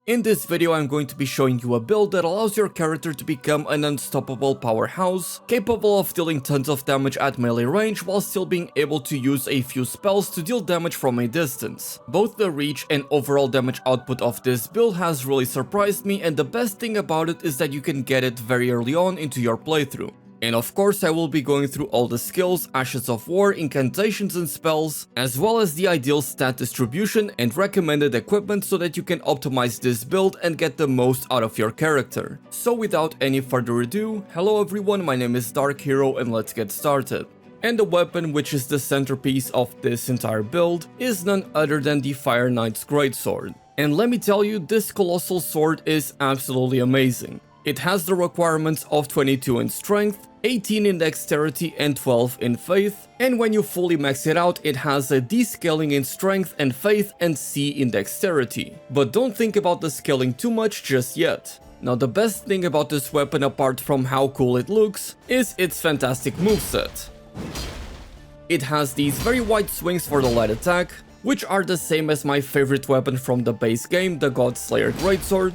In this video I'm going to be showing you a build that allows your character to become an unstoppable powerhouse, capable of dealing tons of damage at melee range while still being able to use a few spells to deal damage from a distance. Both the reach and overall damage output of this build has really surprised me, and the best thing about it is that you can get it very early on into your playthrough. And of course I will be going through all the skills, ashes of war, incantations and spells, as well as the ideal stat distribution and recommended equipment so that you can optimize this build and get the most out of your character. So without any further ado, hello everyone, my name is Dark Hero and let's get started. And the weapon which is the centerpiece of this entire build is none other than the Fire Knight's Greatsword. And let me tell you, this colossal sword is absolutely amazing. It has the requirements of 22 in strength, 18 in dexterity and 12 in faith, and when you fully max it out it has a D scaling in strength and faith and C in dexterity. But don't think about the scaling too much just yet. Now the best thing about this weapon, apart from how cool it looks, is its fantastic moveset. It has these very wide swings for the light attack, which are the same as my favorite weapon from the base game, the Godslayer Greatsword.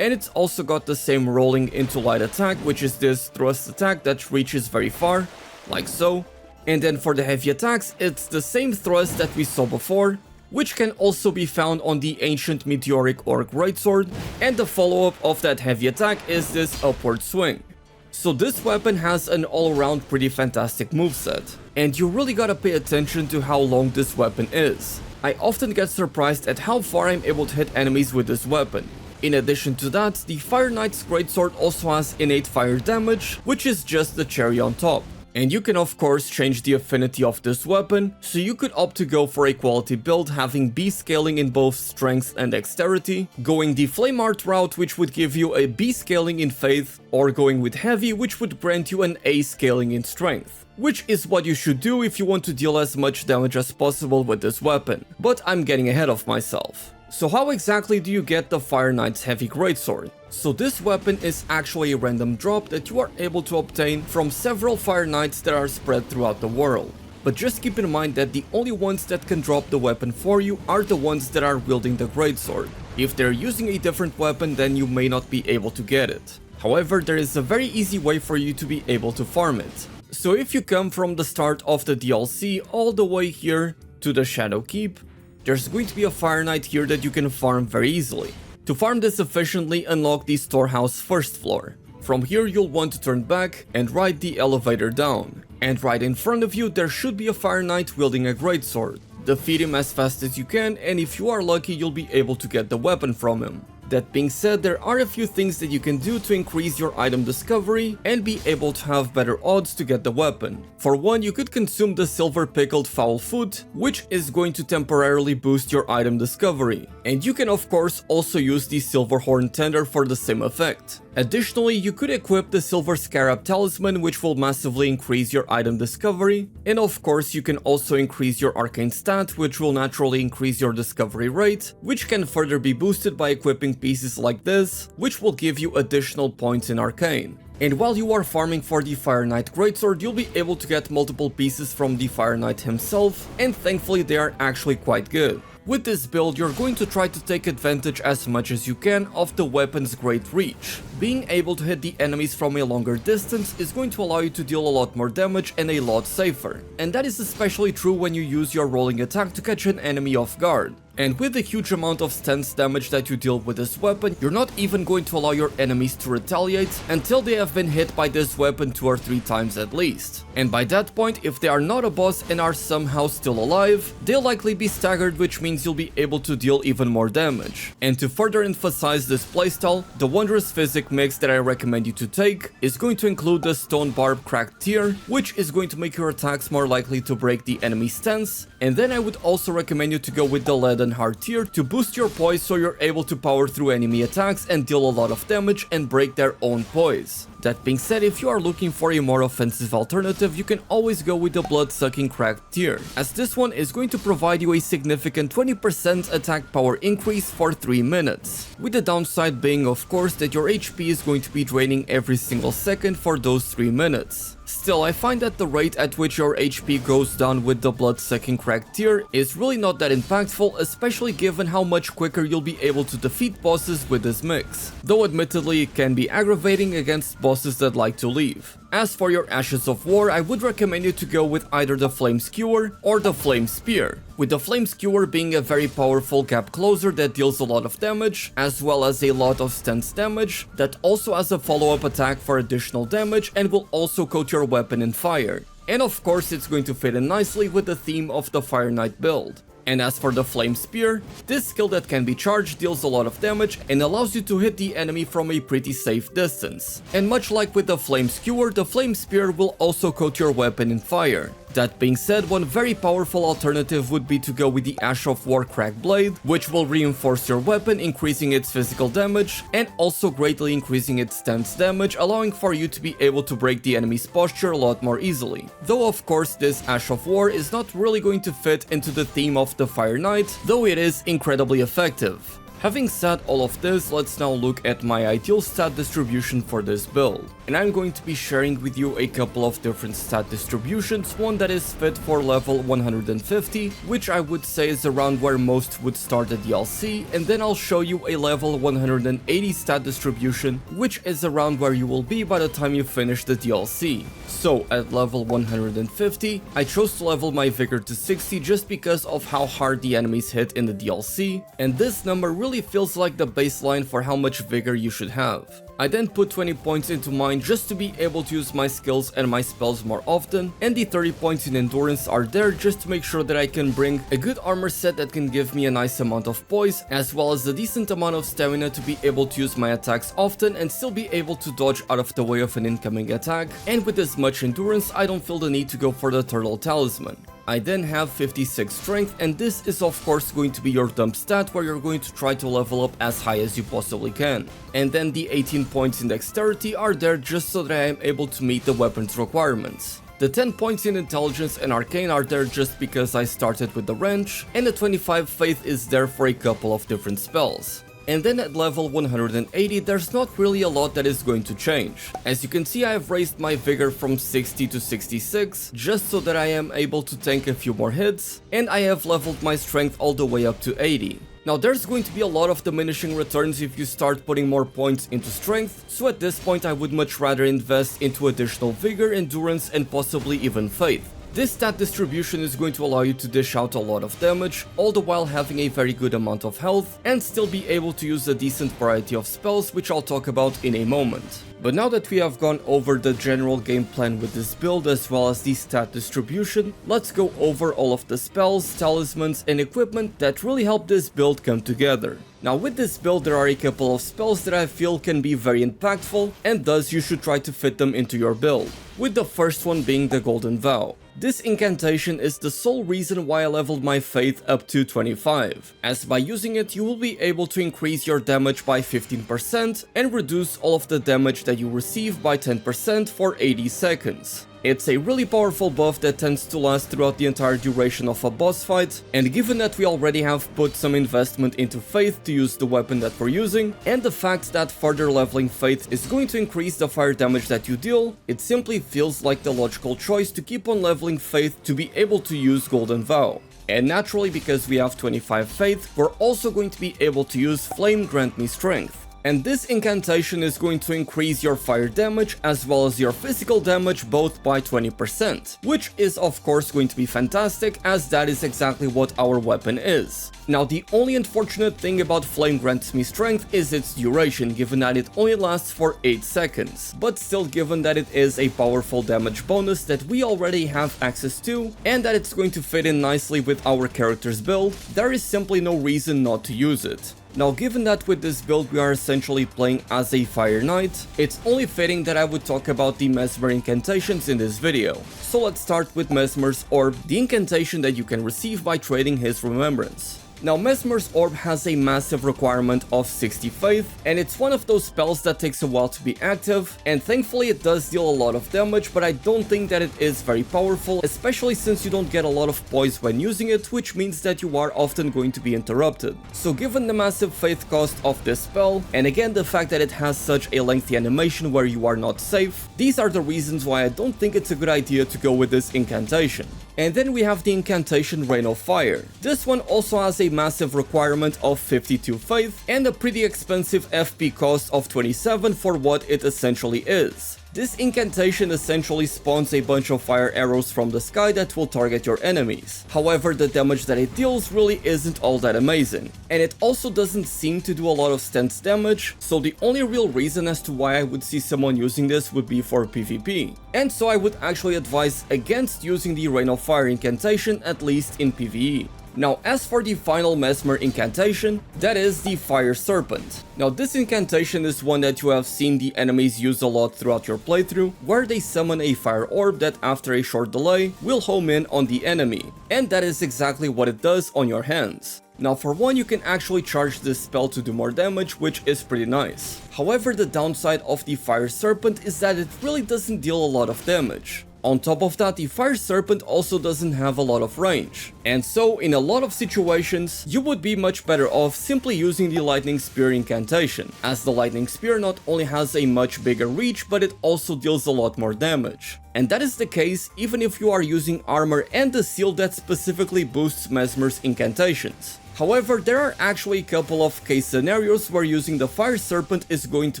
And it's also got the same rolling into light attack, which is this thrust attack that reaches very far, like so. And then for the heavy attacks, it's the same thrust that we saw before, which can also be found on the ancient meteoric orc greatsword, and the follow-up of that heavy attack is this upward swing. So this weapon has an all-around pretty fantastic moveset, and you really gotta pay attention to how long this weapon is. I often get surprised at how far I'm able to hit enemies with this weapon. In addition to that, the Fire Knight's Greatsword also has innate fire damage, which is just the cherry on top. And you can of course change the affinity of this weapon, so you could opt to go for a quality build having B scaling in both strength and dexterity, going the Flame Art route which would give you a B scaling in faith, or going with heavy which would grant you an A scaling in strength. Which is what you should do if you want to deal as much damage as possible with this weapon, but I'm getting ahead of myself. So how exactly do you get the Fire Knight's Heavy Greatsword? So this weapon is actually a random drop that you are able to obtain from several Fire Knights that are spread throughout the world. But just keep in mind that the only ones that can drop the weapon for you are the ones that are wielding the Greatsword. If they're using a different weapon, then you may not be able to get it. However, there is a very easy way for you to be able to farm it. So if you come from the start of the DLC all the way here to the Shadow Keep, there's going to be a Fire Knight here that you can farm very easily. To farm this efficiently, unlock the storehouse first floor. From here you'll want to turn back and ride the elevator down. And right in front of you there should be a Fire Knight wielding a greatsword. Defeat him as fast as you can, and if you are lucky you'll be able to get the weapon from him. That being said, there are a few things that you can do to increase your item discovery and be able to have better odds to get the weapon. For one, you could consume the silver pickled foul foot, which is going to temporarily boost your item discovery. And you can of course also use the silver horn tender for the same effect. Additionally, you could equip the silver scarab talisman, which will massively increase your item discovery. And of course you can also increase your arcane stat, which will naturally increase your discovery rate, which can further be boosted by equipping pieces like this, which will give you additional points in arcane. And while you are farming for the Fire Knight Greatsword, you'll be able to get multiple pieces from the Fire Knight himself, and thankfully they are actually quite good. With this build, you're going to try to take advantage as much as you can of the weapon's great reach. Being able to hit the enemies from a longer distance is going to allow you to deal a lot more damage and a lot safer. And that is especially true when you use your rolling attack to catch an enemy off guard. And with the huge amount of stance damage that you deal with this weapon, you're not even going to allow your enemies to retaliate until they have been hit by this weapon 2 or 3 times at least. And by that point, if they are not a boss and are somehow still alive, they'll likely be staggered, which means you'll be able to deal even more damage. And to further emphasize this playstyle, the Wondrous Physic mix that I recommend you to take is going to include the Stone Barb Cracked tier, which is going to make your attacks more likely to break the enemy stance. And then I would also recommend you to go with the Lead and Heart tier to boost your poise so you're able to power through enemy attacks and deal a lot of damage and break their own poise. That being said, if you are looking for a more offensive alternative, you can always go with the blood-sucking cracked tier, as this one is going to provide you a significant 20% attack power increase for 3 minutes, with the downside being of course that your HP is going to be draining every single second for those 3 minutes. Still, I find that the rate at which your HP goes down with the blood-sucking cracked tier is really not that impactful, especially given how much quicker you'll be able to defeat bosses with this mix, though admittedly it can be aggravating against bosses that like to leave. As for your Ashes of War, I would recommend you to go with either the Flame Skewer or the Flame Spear, with the Flame Skewer being a very powerful gap closer that deals a lot of damage, as well as a lot of stance damage that also has a follow-up attack for additional damage and will also coat your weapon in fire. And of course it's going to fit in nicely with the theme of the Fire Knight build. And as for the Flame Spear, this skill that can be charged deals a lot of damage and allows you to hit the enemy from a pretty safe distance. And much like with the Flame Skewer, the Flame Spear will also coat your weapon in fire. That being said, one very powerful alternative would be to go with the Ash of War Cracked Blade, which will reinforce your weapon, increasing its physical damage, and also greatly increasing its stance damage, allowing for you to be able to break the enemy's posture a lot more easily. Though of course this Ash of War is not really going to fit into the theme of the Fire Knight, though it is incredibly effective. Having said all of this, let's now look at my ideal stat distribution for this build. And I'm going to be sharing with you a couple of different stat distributions, one that is fit for level 150, which I would say is around where most would start the DLC, and then I'll show you a level 180 stat distribution, which is around where you will be by the time you finish the DLC. So at level 150, I chose to level my vigor to 60 just because of how hard the enemies hit in the DLC, and this number really feels like the baseline for how much vigor you should have. I then put 20 points into mine just to be able to use my skills and my spells more often, and the 30 points in endurance are there just to make sure that I can bring a good armor set that can give me a nice amount of poise, as well as a decent amount of stamina to be able to use my attacks often and still be able to dodge out of the way of an incoming attack. And with this much endurance, I don't feel the need to go for the Turtle Talisman. I then have 56 strength, and this is of course going to be your dump stat where you're going to try to level up as high as you possibly can. And then the 18 points in dexterity are there just so that I am able to meet the weapon's requirements. The 10 points in intelligence and arcane are there just because I started with the wrench, and the 25 faith is there for a couple of different spells. And then at level 180, there's not really a lot that is going to change. As you can see, I have raised my vigor from 60 to 66, just so that I am able to tank a few more hits, and I have leveled my strength all the way up to 80. Now there's going to be a lot of diminishing returns if you start putting more points into strength, so at this point I would much rather invest into additional vigor, endurance, and possibly even faith. This stat distribution is going to allow you to dish out a lot of damage, all the while having a very good amount of health, and still be able to use a decent variety of spells, which I'll talk about in a moment. But now that we have gone over the general game plan with this build as well as the stat distribution, let's go over all of the spells, talismans, and equipment that really help this build come together. Now with this build there are a couple of spells that I feel can be very impactful, and thus you should try to fit them into your build, with the first one being the Golden Vow. This incantation is the sole reason why I leveled my faith up to 25, as by using it you will be able to increase your damage by 15% and reduce all of the damage that you receive by 10% for 80 seconds. It's a really powerful buff that tends to last throughout the entire duration of a boss fight, and given that we already have put some investment into Faith to use the weapon that we're using, and the fact that further leveling Faith is going to increase the fire damage that you deal, it simply feels like the logical choice to keep on leveling Faith to be able to use Golden Vow. And naturally, because we have 25 Faith, we're also going to be able to use Flame Grant Me Strength. And this incantation is going to increase your fire damage as well as your physical damage both by 20%, which is of course going to be fantastic, as that is exactly what our weapon is. Now the only unfortunate thing about Flame Grants Me Strength is its duration, given that it only lasts for 8 seconds, but still, given that it is a powerful damage bonus that we already have access to, and that it's going to fit in nicely with our character's build, there is simply no reason not to use it. Now given that with this build we are essentially playing as a Fire Knight, it's only fitting that I would talk about the Mesmer incantations in this video. So let's start with Mesmer's Orb, the incantation that you can receive by trading his remembrance. Now Mesmer's Orb has a massive requirement of 60 faith, and it's one of those spells that takes a while to be active, and thankfully it does deal a lot of damage, but I don't think that it is very powerful, especially since you don't get a lot of poise when using it, which means that you are often going to be interrupted. So given the massive faith cost of this spell, and again the fact that it has such a lengthy animation where you are not safe, these are the reasons why I don't think it's a good idea to go with this incantation. And then we have the incantation Rain of Fire. This one also has a massive requirement of 52 faith and a pretty expensive FP cost of 27 for what it essentially is. This incantation essentially spawns a bunch of fire arrows from the sky that will target your enemies. However, the damage that it deals really isn't all that amazing. And it also doesn't seem to do a lot of stance damage, so the only real reason as to why I would see someone using this would be for PvP. And so I would actually advise against using the Rain of Fire incantation, at least in PvE. Now, as for the final Mesmer incantation, that is the Fire Serpent. Now, this incantation is one that you have seen the enemies use a lot throughout your playthrough, where they summon a fire orb that after a short delay will home in on the enemy. And that is exactly what it does on your hands. Now, for one, you can actually charge this spell to do more damage, which is pretty nice. However, the downside of the Fire Serpent is that it really doesn't deal a lot of damage. On top of that, the Fire Serpent also doesn't have a lot of range. And so, in a lot of situations, you would be much better off simply using the Lightning Spear incantation, as the Lightning Spear not only has a much bigger reach, but it also deals a lot more damage. And that is the case even if you are using armor and the seal that specifically boosts Mesmer's incantations. However, there are actually a couple of case scenarios where using the Fire Serpent is going to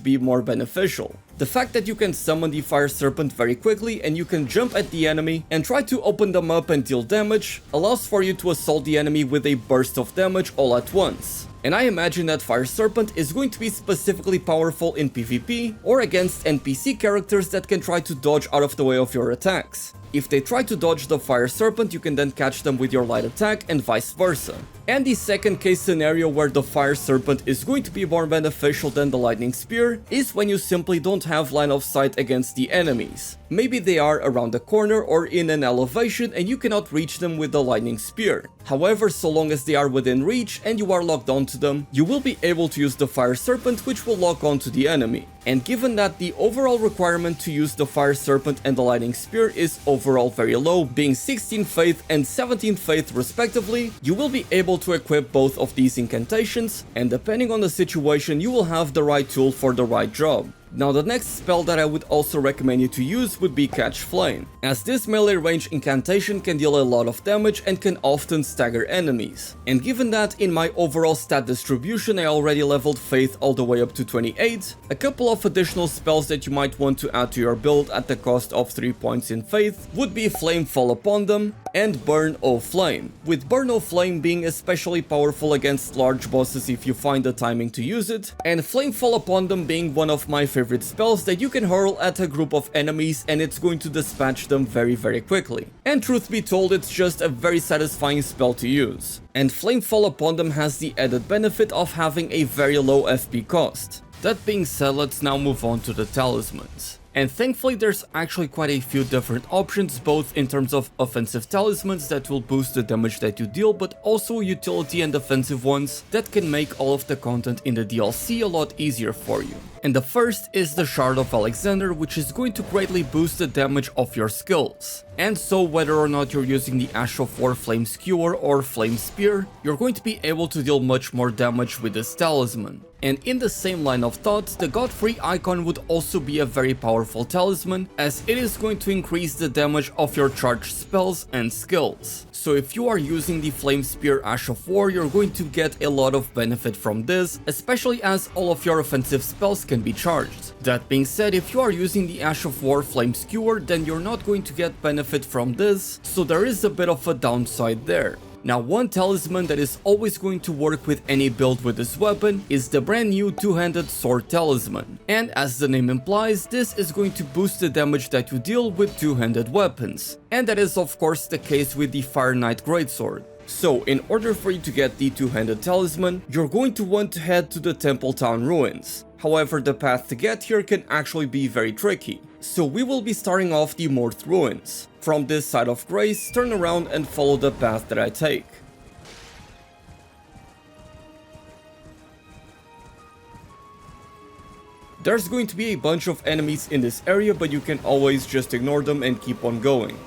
be more beneficial. The fact that you can summon the Fire Serpent very quickly and you can jump at the enemy and try to open them up and deal damage allows for you to assault the enemy with a burst of damage all at once. And I imagine that Fire Serpent is going to be specifically powerful in PvP or against NPC characters that can try to dodge out of the way of your attacks. If they try to dodge the Fire Serpent, you can then catch them with your light attack and vice versa. And the second case scenario where the Fire Serpent is going to be more beneficial than the Lightning Spear is when you simply don't have line of sight against the enemies. Maybe they are around the corner or in an elevation and you cannot reach them with the Lightning Spear. However, so long as they are within reach and you are locked onto them, you will be able to use the Fire Serpent, which will lock onto the enemy. And given that the overall requirement to use the Fire Serpent and the Lightning Spear is overall very low, being 16 faith and 17 faith respectively, you will be able to equip both of these incantations, and depending on the situation, you will have the right tool for the right job. Now, the next spell that I would also recommend you to use would be Catch Flame, as this melee range incantation can deal a lot of damage and can often stagger enemies. And given that in my overall stat distribution I already leveled Faith all the way up to 28, a couple of additional spells that you might want to add to your build at the cost of 3 points in Faith would be Flame Fall Upon Them and Burn O Flame, with Burn O Flame being especially powerful against large bosses if you find the timing to use it, and Flame Fall Upon Them being one of my favorite spells that you can hurl at a group of enemies and it's going to dispatch them very quickly. And truth be told, it's just a very satisfying spell to use. And Flame Fall Upon Them has the added benefit of having a very low FP cost. That being said, let's now move on to the Talismans. And thankfully there's actually quite a few different options, both in terms of offensive talismans that will boost the damage that you deal, but also utility and defensive ones that can make all of the content in the DLC a lot easier for you. And the first is the Shard of Alexander, which is going to greatly boost the damage of your skills. And so whether or not you're using the Ash of War Flame Skewer or Flame Spear, you're going to be able to deal much more damage with this talisman. And in the same line of thought, the Godfrey icon would also be a very powerful talisman, as it is going to increase the damage of your charged spells and skills. So if you are using the Flame Spear Ash of War, you're going to get a lot of benefit from this, especially as all of your offensive spells can be charged. That being said, if you are using the Ash of War Flame Skewer, then you're not going to get benefit from this, so there is a bit of a downside there. Now, one talisman that is always going to work with any build with this weapon is the brand new two-handed sword talisman. And as the name implies, this is going to boost the damage that you deal with two-handed weapons. And that is of course the case with the Fire Knight Greatsword. So, in order for you to get the two-handed talisman, you're going to want to head to the Temple Town ruins. However, the path to get here can actually be very tricky. So we will be starting off the Morth ruins. From this side of Grace, turn around and follow the path that I take. There's going to be a bunch of enemies in this area, but you can always just ignore them and keep on going.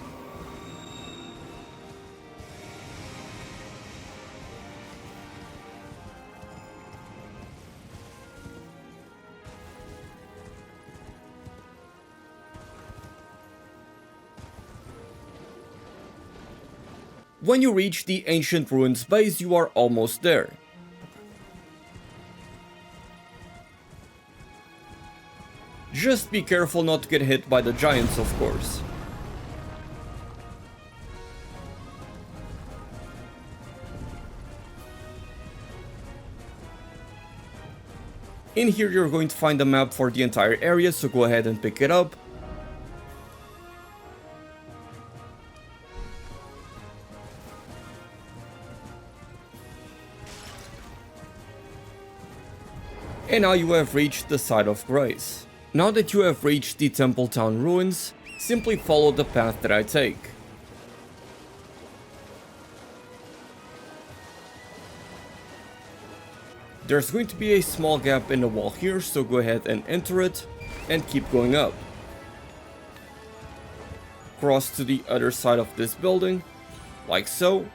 When you reach the Ancient Ruins base, you are almost there. Just be careful not to get hit by the giants, of course. In here you're going to find a map for the entire area, so go ahead and pick it up. And now you have reached the site of grace. Now that you have reached the Temple Town ruins, simply follow the path that I take. There's going to be a small gap in the wall here, so go ahead and enter it and keep going up. Cross to the other side of this building, like so.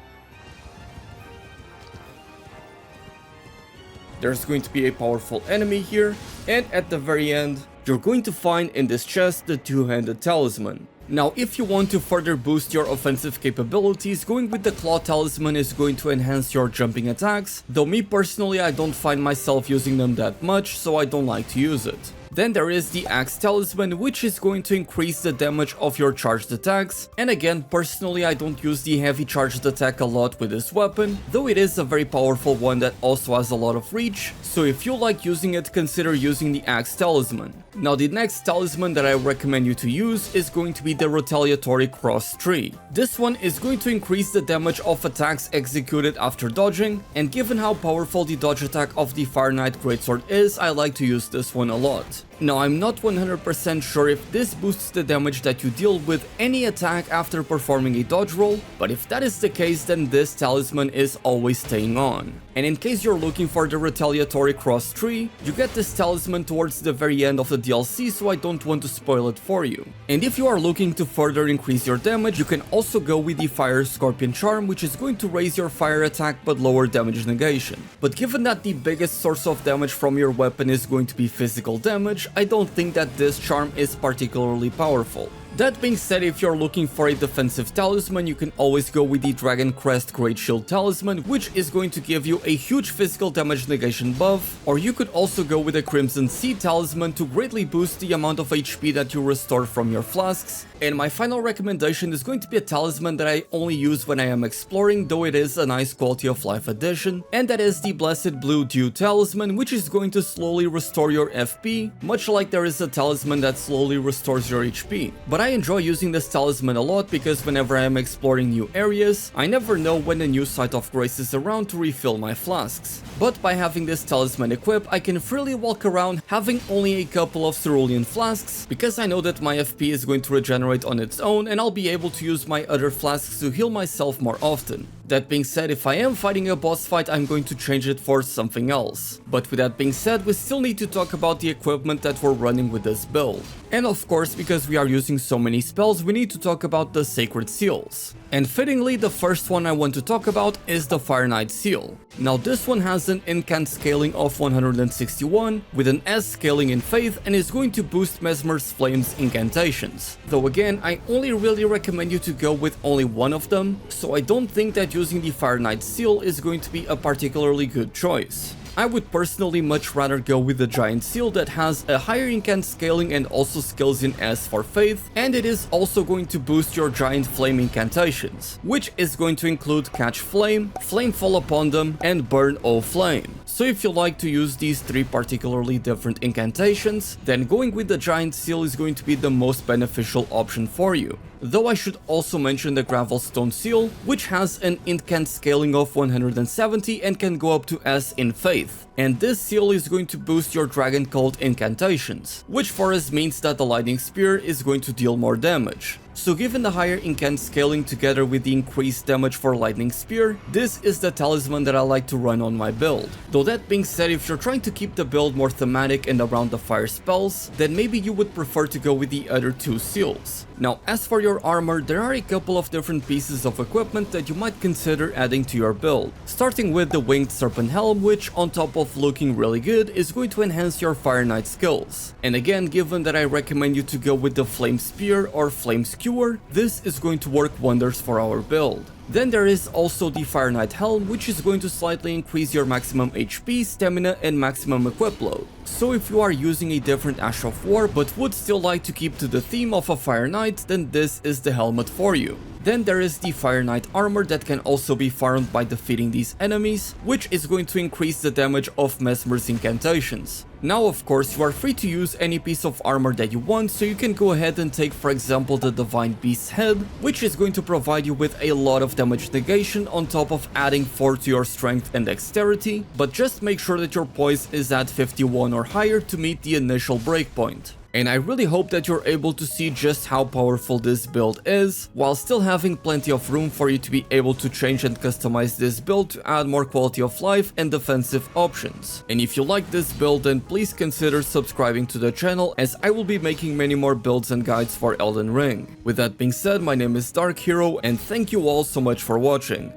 There's going to be a powerful enemy here, and at the very end, you're going to find in this chest the two-handed talisman. Now, if you want to further boost your offensive capabilities, going with the Claw Talisman is going to enhance your jumping attacks, though me personally I don't find myself using them that much, so I don't like to use it. Then there is the Axe Talisman, which is going to increase the damage of your charged attacks, and again, personally I don't use the heavy charged attack a lot with this weapon, though it is a very powerful one that also has a lot of reach, so if you like using it, consider using the Axe Talisman. Now the next talisman that I recommend you to use is going to be the Retaliatory Cross Tree. This one is going to increase the damage of attacks executed after dodging, and given how powerful the dodge attack of the Fire Knight Greatsword is, I like to use this one a lot. Now I'm not 100% sure if this boosts the damage that you deal with any attack after performing a dodge roll, but if that is the case, then this talisman is always staying on. And in case you're looking for the Retaliatory Cross Tree, you get this talisman towards the very end of the DLC, so I don't want to spoil it for you. And if you are looking to further increase your damage, you can also go with the Fire Scorpion Charm, which is going to raise your fire attack but lower damage negation. But given that the biggest source of damage from your weapon is going to be physical damage, I don't think that this charm is particularly powerful. That being said, if you're looking for a defensive talisman, you can always go with the Dragon Crest Great Shield Talisman, which is going to give you a huge physical damage negation buff, or you could also go with the Crimson Sea Talisman to greatly boost the amount of HP that you restore from your flasks. And my final recommendation is going to be a talisman that I only use when I am exploring, though it is a nice quality of life addition, and that is the Blessed Blue Dew Talisman, which is going to slowly restore your FP, much like there is a talisman that slowly restores your HP. But I enjoy using this talisman a lot because whenever I am exploring new areas, I never know when a new site of grace is around to refill my flasks. But by having this talisman equipped, I can freely walk around having only a couple of cerulean flasks, because I know that my FP is going to regenerate on its own and I'll be able to use my other flasks to heal myself more often. That being said, if I am fighting a boss fight, I'm going to change it for something else. But with that being said, we still need to talk about the equipment that we're running with this build. And of course, because we are using so many spells, we need to talk about the Sacred Seals. And fittingly, the first one I want to talk about is the Fire Knight Seal. Now this one has an incant scaling of 161, with an S scaling in Faith, and is going to boost Mesmer's Flame's incantations. Though again, I only really recommend you to go with only one of them, so I don't think that using the Fire Knight Seal is going to be a particularly good choice. I would personally much rather go with the Giant Seal that has a higher incant scaling and also scales in S for Faith, and it is also going to boost your Giant Flame incantations, which is going to include Catch Flame, Flame Fall Upon Them, and Burn O Flame. So if you like to use these three particularly different incantations, then going with the Giant Seal is going to be the most beneficial option for you. Though I should also mention the Gravelstone Seal, which has an incant scaling of 170 and can go up to S in Faith. And this seal is going to boost your Dragon Cult incantations, which for us means that the Lightning Spear is going to deal more damage. So given the higher incant scaling together with the increased damage for Lightning Spear, this is the talisman that I like to run on my build. Though that being said, if you're trying to keep the build more thematic and around the fire spells, then maybe you would prefer to go with the other two seals. Now, as for your armor, there are a couple of different pieces of equipment that you might consider adding to your build. Starting with the Winged Serpent Helm, which on top of looking really good, is going to enhance your Fire Knight skills. And again, given that I recommend you to go with the Flame Spear or Flame Skewer, this is going to work wonders for our build. Then there is also the Fire Knight Helm, which is going to slightly increase your maximum HP, stamina, and maximum equip load. So if you are using a different Ash of War but would still like to keep to the theme of a Fire Knight, then this is the helmet for you. Then there is the Fire Knight armor that can also be farmed by defeating these enemies, which is going to increase the damage of Mesmer's incantations. Now of course you are free to use any piece of armor that you want, so you can go ahead and take for example the Divine Beast's head, which is going to provide you with a lot of damage negation on top of adding 4 to your strength and dexterity, but just make sure that your poise is at 51 or higher to meet the initial breakpoint. And I really hope that you're able to see just how powerful this build is, while still having plenty of room for you to be able to change and customize this build to add more quality of life and defensive options. And if you like this build, then please consider subscribing to the channel, as I will be making many more builds and guides for Elden Ring. With that being said, my name is Dark Hero, and thank you all so much for watching.